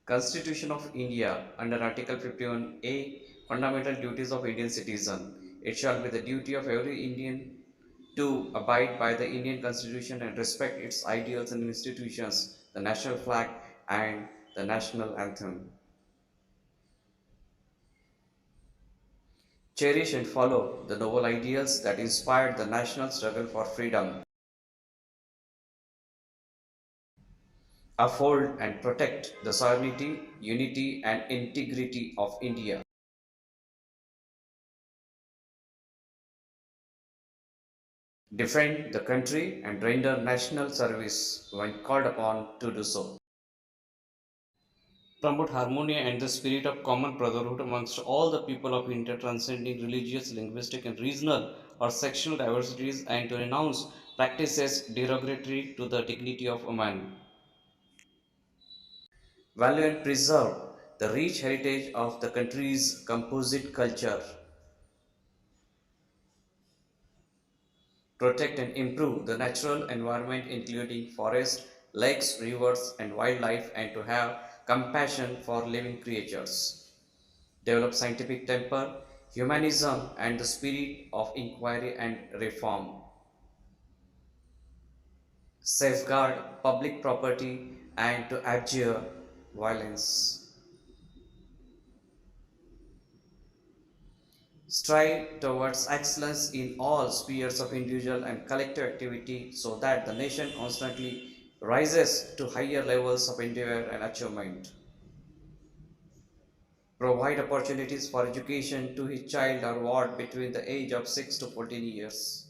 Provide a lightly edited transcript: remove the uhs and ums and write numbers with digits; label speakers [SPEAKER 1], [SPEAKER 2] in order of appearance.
[SPEAKER 1] Constitution of India under Article 51A Fundamental Duties of Indian Citizen. It shall be the duty of every Indian to abide by the Indian Constitution and respect its ideals and institutions, the national flag and the national anthem. Cherish and follow the noble ideals that inspired the national struggle for freedom. Uphold and protect the sovereignty, unity, and integrity of India. Defend the country and render national service when called upon to do so. Promote harmony and the spirit of common brotherhood amongst all the people of India, transcending religious, linguistic, and regional or sexual diversities, and to renounce practices derogatory to the dignity of a man. Value and preserve the rich heritage of the country's composite culture. Protect and improve the natural environment, including forests, lakes, rivers, and wildlife, and to have compassion for living creatures. Develop scientific temper, humanism, and the spirit of inquiry and reform. Safeguard public property and to abjure violence. Strive towards excellence in all spheres of individual and collective activity so that the nation constantly rises to higher levels of endeavor and achievement. Provide opportunities for education to his child or ward between the age of 6 to 14 years.